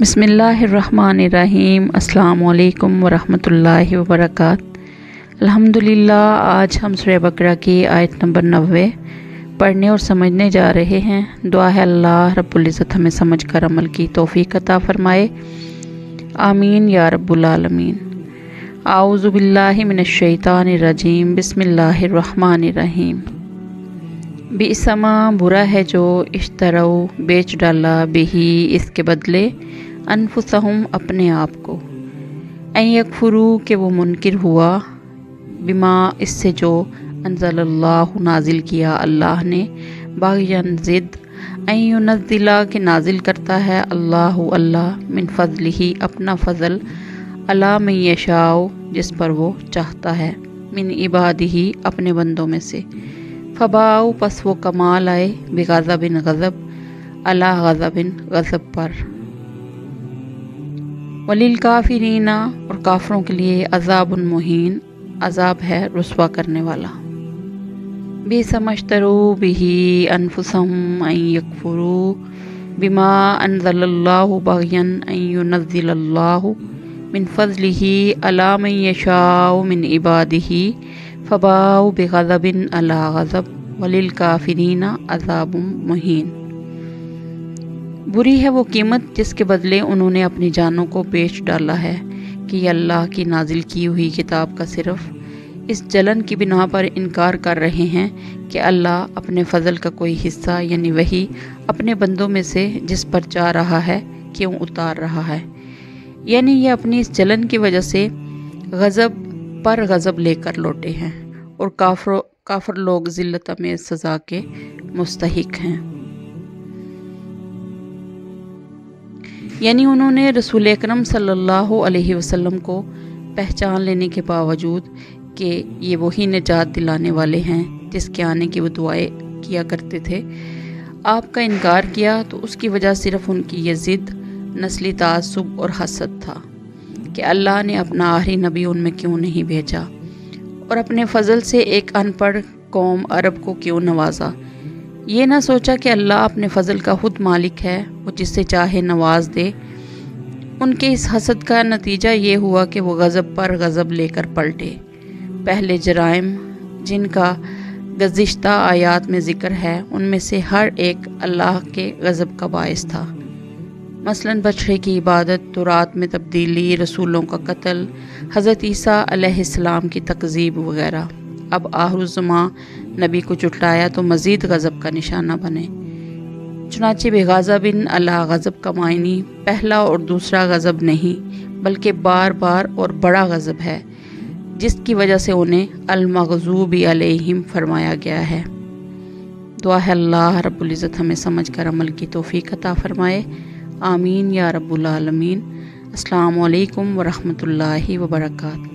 बिस्मिल्लाहिर्रहमानिर्रहीम। अस्सलामु अलैकुम वरहमतुल्लाहि वबरकात। अल्हम्दुलिल्लाह, आज हम सूरह बकरा की आयत नंबर 90 पढ़ने और समझने जा रहे हैं। दुआ है अल्लाह रब्बुल इज़्ज़त हमें समझ कर अमल की तौफीक अता फरमाए, आमीन या रब्बुल आलमीन। आऊज़ु बिल्लाहि मिनश शैतानिर रजीम। बिस्मिल्लाहिर्रहमानिर्रहीम। बिइसमा, बुरा है जो इश्तरौ बेच डाला, बिही इसके बदले, अनफुसहुम अपने आप को, ऐ यकफुरू के वो मुनकिर हुआ, बिमा इससे जो, अंज़लल्लाहु नाजिल किया अल्लाह ने, बाग़ियन ज़िद, ऐ युनज़्ज़िला के नाजिल करता है अल्लाहु अल्लाह, मिन फ़ज़लिही अपना फ़ज़ल, अला मन यशाओ जिस पर वो चाहता है, मिन इबादिही अपने बंदों में से, फ़बाऊ पस वो कमाल आए, बिग़ज़बिन गज़ब, अला गज़बिन गज़ब पर, वलिल काफिरीना और काफरों के लिए, अज़ाबुन मुहीन अज़ाब है रुस्वा करने वाला। बिसमश्तरू बिही अनफुसहुम अन यकफुरू बिमा अंज़लल्लाहु बग़यन अन युनज़्ज़िलल्लाहु मिन फ़ज़लिही अला मन यशाउ मिन इबादिही, फ़बाऊ बिग़ज़बिन अला गज़ब, वलिल काफिरीना अज़ाबुन मुहीन। बुरी है वो कीमत जिसके बदले उन्होंने अपनी जानों को बेच डाला है कि अल्लाह की नाजिल की हुई किताब का सिर्फ इस जलन की बिना पर इनकार कर रहे हैं कि अल्लाह अपने फ़ज़ल का कोई हिस्सा यानी वही अपने बंदों में से जिस पर चाह रहा है क्यों उतार रहा है, यानी ये अपनी इस जलन की वजह से गज़ब पर गज़ब लेकर लौटे हैं और काफर लोग ज़िल्लत में सज़ा के मुस्तहिक हैं। यानी उन्होंने रसूल अकरम सल्लल्लाहु अलैहि वसल्लम को पहचान लेने के बावजूद कि ये वही निजात दिलाने वाले हैं जिसके आने की वो दुआएं किया करते थे, आपका इनकार किया, तो उसकी वजह सिर्फ उनकी ये ज़िद, नस्ली तासुब और हसद था कि अल्लाह ने अपना आखिरी नबी उनमें क्यों नहीं भेजा और अपने फ़ज़ल से एक अनपढ़ कौम अरब को क्यों नवाजा। ये ना सोचा कि अल्लाह अपने फ़ज़ल का खुद मालिक है, वो जिससे चाहे नवाज दे। उनके इस हसद का नतीजा ये हुआ कि वो गज़ब पर गज़ब लेकर पलटे। पहले जराइम जिनका गुज़िश्ता आयात में ज़िक्र है, उनमें से हर एक अल्लाह के गज़ब का बाइस था। मसलन बछड़े की इबादत, तौरात में तब्दीली, रसूलों का कत्ल, हज़रत ईसा अलैहिस्सलाम की तकज़ीब वगैरह। अब आखिरुज़्ज़मां नबी को चुटलाया तो मज़ीद गज़ब का निशाना बने। चुनाचे बेग़ज़बिन अला गज़ब का मायनी पहला और दूसरा गज़ब नहीं बल्कि बार बार और बड़ा गज़ब है, जिसकी वजह से उन्हें अल-मग़ज़ूबी अलैहिम फरमाया गया है। दुआ है अल्लाह रब्बुल इज़्ज़त हमें समझ कर अमल की तौफीक अता फरमाए, आमीन या रब्बुल आलमीन। अस्सलामु अलैकुम वरहमतुल्लाहि वबरकात।